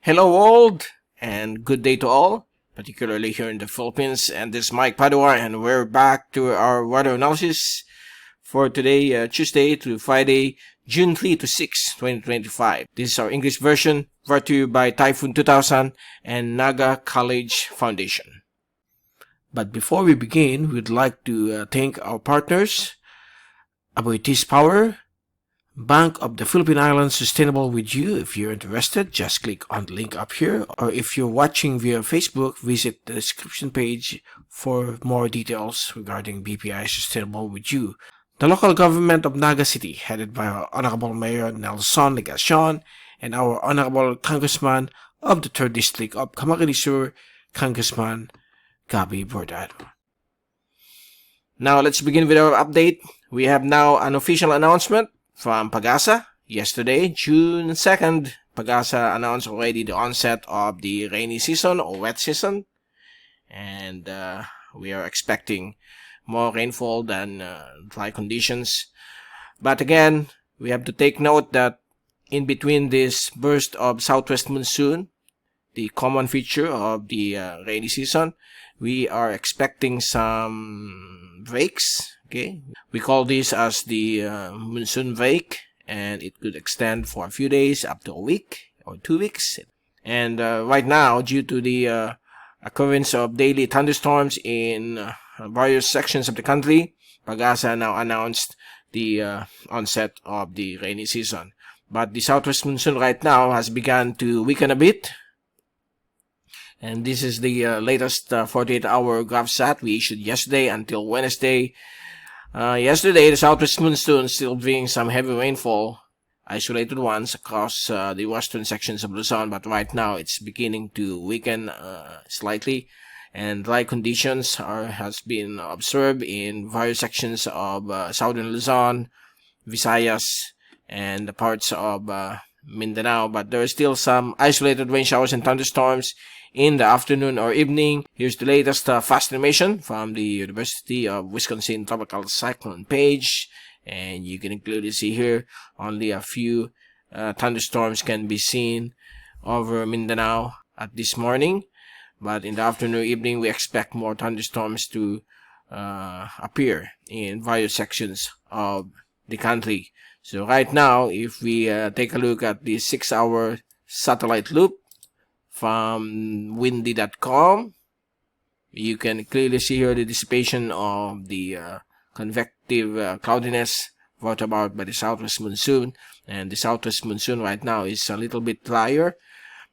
Hello world, and good day to all, particularly here in the Philippines. And this is Mike Padua, and we're back to our weather analysis for today, Tuesday to Friday, June 3 to 6, 2025. This is our English version, brought to you by Typhoon2000 and Naga College Foundation. But before we begin, we'd like to thank our partners, Aboitiz Power, Bank of the Philippine Islands, Sustainable with You. If you're interested, just click on the link up here. Or if you're watching via Facebook, visit the description page for more details regarding BPI Sustainable with You. The local government of Naga City, headed by our Honorable Mayor Nelson Legacion and our Honorable Congressman of the 3rd District of Camarines Sur, Congressman Gabi Bordado. Now let's begin with our update. We have now an official announcement from Pagasa. Yesterday, June 2nd, Pagasa announced already the onset of the rainy season or wet season. And we are expecting more rainfall than dry conditions. But again, we have to take note that in between this burst of southwest monsoon, the common feature of the rainy season, we are expecting some breaks. Okay, we call this as the monsoon break, and it could extend for a few days up to a week or 2 weeks. And right now, due to the occurrence of daily thunderstorms in various sections of the country, Pagasa now announced the onset of the rainy season. But the southwest monsoon right now has begun to weaken a bit. And this is the latest 48-hour graph sat we issued yesterday until Wednesday. Yesterday, the southwest monsoon still bringing some heavy rainfall, isolated ones across the western sections of Luzon, but right now it's beginning to weaken slightly, and dry conditions has been observed in various sections of southern Luzon, Visayas, and the parts of Mindanao, but there are still some isolated rain showers and thunderstorms in the afternoon or evening. Here's the latest fast animation from the University of Wisconsin Tropical Cyclone page, and you can clearly see here only a few thunderstorms can be seen over Mindanao at this morning, but in the afternoon or evening we expect more thunderstorms to appear in various sections of the country. So right now, if we take a look at the 6-hour satellite loop from windy.com, you can clearly see here the dissipation of the convective cloudiness brought about by the southwest monsoon. And the southwest monsoon right now is a little bit drier,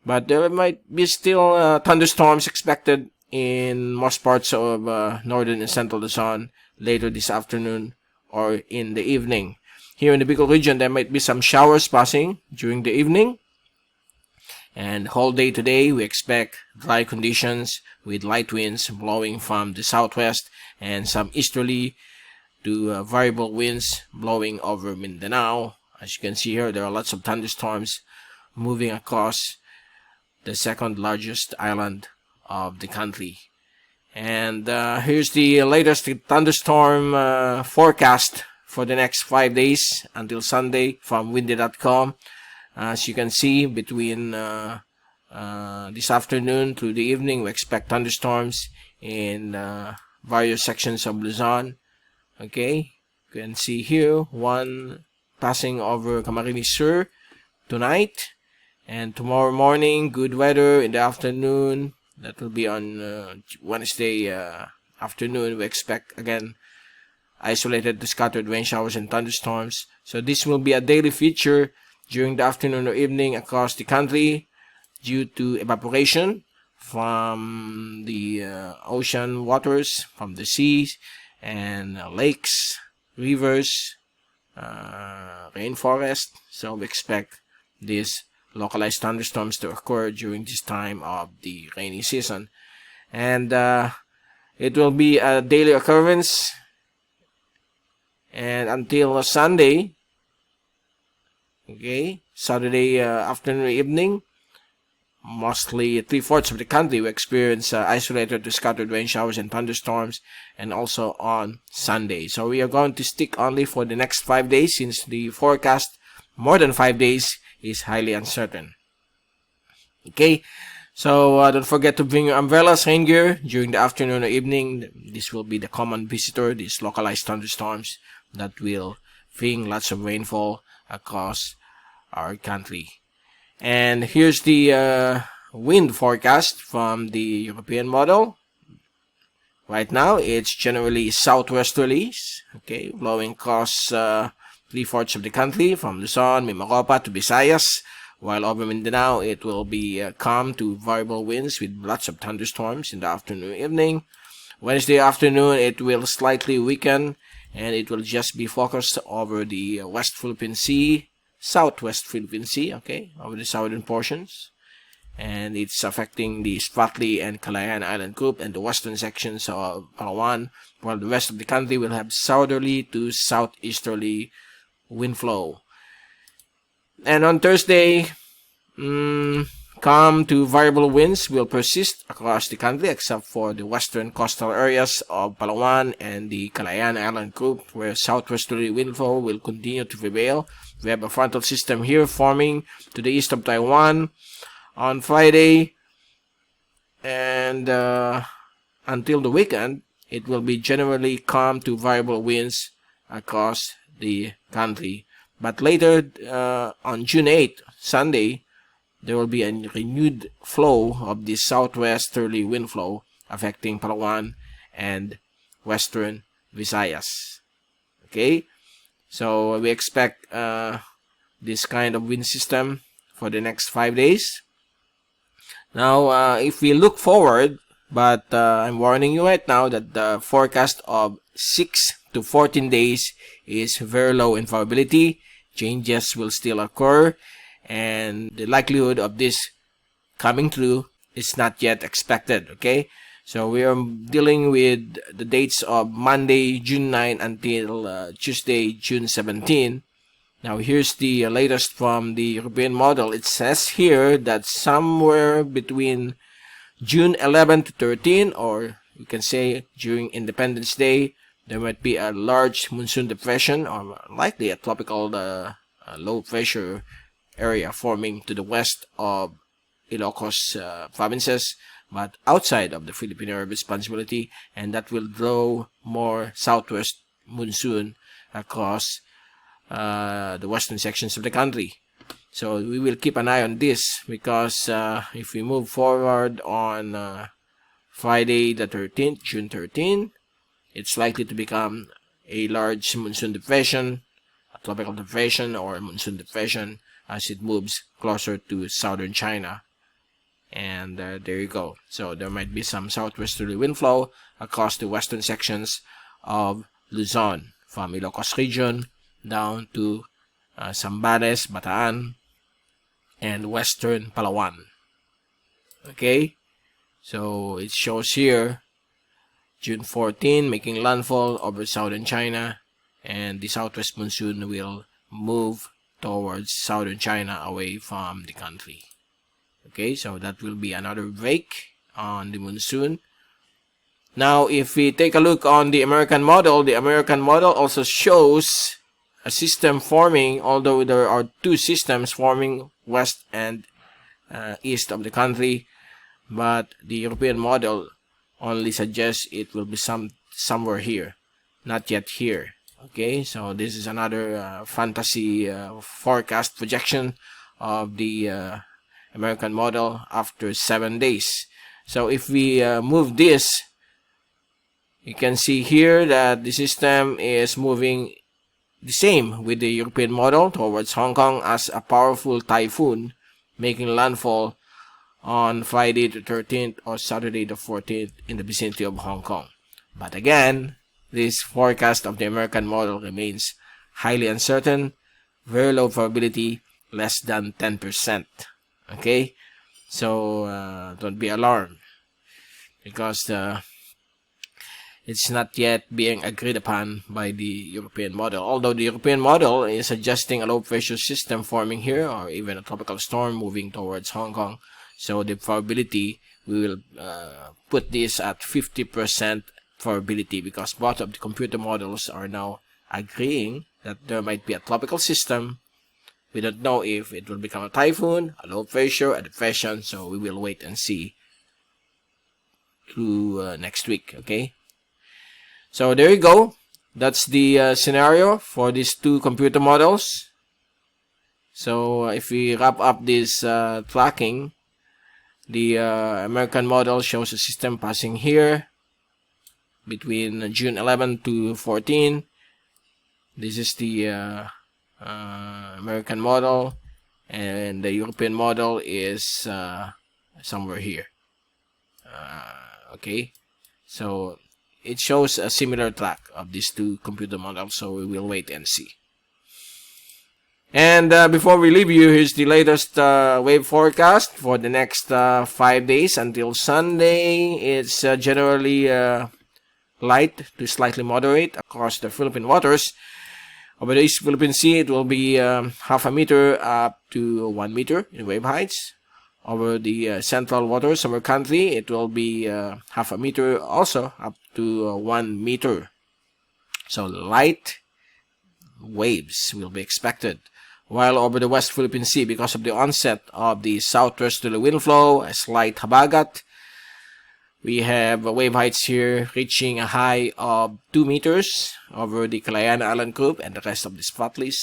but there might be still thunderstorms expected in most parts of northern and central Luzon later this afternoon or in the evening. Here in the Bicol region, there might be some showers passing during the evening. And whole day today, we expect dry conditions with light winds blowing from the southwest and some easterly to variable winds blowing over Mindanao. As you can see here, there are lots of thunderstorms moving across the second largest island of the country. And here's the latest thunderstorm forecast for the next 5 days until Sunday from windy.com. As you can see, between this afternoon through the evening, we expect thunderstorms in various sections of Luzon. Okay, you can see here one passing over Camarines Sur tonight, and tomorrow morning good weather in the afternoon. That will be on Wednesday afternoon. We expect again isolated to scattered rain showers and thunderstorms. So this will be a daily feature during the afternoon or evening across the country due to evaporation from the ocean waters, from the seas and lakes, rivers, rainforest. So we expect these localized thunderstorms to occur during this time of the rainy season. And it will be a daily occurrence, and until Sunday, okay, Saturday afternoon or evening, mostly 3/4 of the country will experience isolated to scattered rain showers and thunderstorms, and also on Sunday. So we are going to stick only for the next 5 days, since the forecast more than 5 days is highly uncertain. Okay, so don't forget to bring your umbrellas, rain gear during the afternoon or evening. This will be the common visitor, these localized thunderstorms that will bring lots of rainfall across our country. And here's the wind forecast from the European model. Right now, it's generally southwesterlies, okay, blowing across 3/4 of the country, from Luzon, Mimaropa to Visayas, while over Mindanao, it will be calm to variable winds with lots of thunderstorms in the afternoon and evening. Wednesday afternoon, it will slightly weaken, and it will just be focused over the West Philippine Sea, Southwest Philippine Sea, okay, over the southern portions. And it's affecting the Spratly and Calayan Island group and the western sections of Palawan, while the rest of the country will have southerly to southeasterly wind flow. And on Thursday, calm to variable winds will persist across the country except for the western coastal areas of Palawan and the Calayan Island group, where southwesterly wind flow will continue to prevail. We have a frontal system here forming to the east of Taiwan on Friday, and until the weekend, it will be generally calm to variable winds across the country. But later, on June 8th, Sunday, there will be a renewed flow of the southwesterly wind flow affecting Palawan and western Visayas. Okay, so we expect this kind of wind system for the next 5 days. Now, if we look forward, but I'm warning you right now that the forecast of 6 to 14 days is very low in probability. Changes will still occur, and the likelihood of this coming through is not yet expected, okay? So we are dealing with the dates of Monday, June 9 until Tuesday, June 17. Now, here's the latest from the European model. It says here that somewhere between June 11 to 13, or you can say during Independence Day, there might be a large monsoon depression, or likely a tropical low pressure area forming to the west of Ilocos provinces, but outside of the Philippine area of responsibility, and that will draw more southwest monsoon across the western sections of the country. So we will keep an eye on this, because if we move forward on Friday the 13th, June 13, it's likely to become a large monsoon depression, a tropical depression or monsoon depression, as it moves closer to southern China. And there you go. So there might be some southwesterly wind flow across the western sections of Luzon, from Ilocos region down to Zambales, Bataan, and western Palawan. Okay, so it shows here June 14 making landfall over southern China, and the southwest monsoon will move towards southern China away from the country. Okay, so that will be another break on the monsoon. Now, if we take a look on the American model also shows a system forming, although there are two systems forming west and east of the country, but the European model only suggests it will be somewhere here, not yet here. Okay, so this is another fantasy forecast projection of the American model after 7 days. So if we move this, you can see here that the system is moving the same with the European model towards Hong Kong as a powerful typhoon, making landfall on Friday the 13th or Saturday the 14th in the vicinity of Hong Kong. But again, this forecast of the American model remains highly uncertain, very low probability, less than 10%. Okay, so don't be alarmed, because it's not yet being agreed upon by the European model. Although the European model is suggesting a low pressure system forming here, or even a tropical storm moving towards Hong Kong. So the probability, we will put this at 50% probability, because both of the computer models are now agreeing that there might be a tropical system We don't know if it will become a typhoon, a low pressure, a depression, so we will wait and see through next week, okay? So there you go. That's the scenario for these two computer models. So if we wrap up this tracking, the American model shows a system passing here between June 11 to 14. This is the American model, and the European model is somewhere here. Okay, so it shows a similar track of these two computer models, so we will wait and see. And before we leave you, here's the latest wave forecast for the next 5 days until Sunday. It's generally light to slightly moderate across the Philippine waters. Over the East Philippine Sea, it will be half a meter up to 1 meter in wave heights. Over the central waters of our country, it will be half a meter also up to 1 meter. So light waves will be expected. While over the West Philippine Sea, because of the onset of the southwesterly wind flow, a slight Habagat, we have wave heights here reaching a high of 2 meters over the Calayan Island group and the rest of the Spratlys.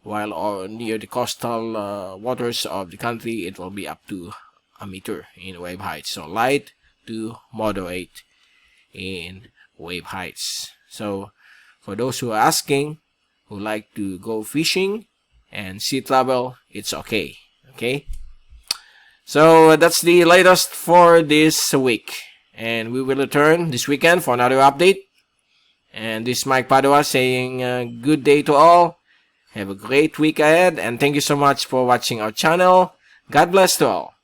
While near the coastal waters of the country, it will be up to a meter in wave height. So light to moderate in wave heights. So for those who are asking, who like to go fishing and sea travel, it's okay. Okay. So that's the latest for this week. And we will return this weekend for another update. And this is Mike Padua saying good day to all. Have a great week ahead. And thank you so much for watching our channel. God bless to all.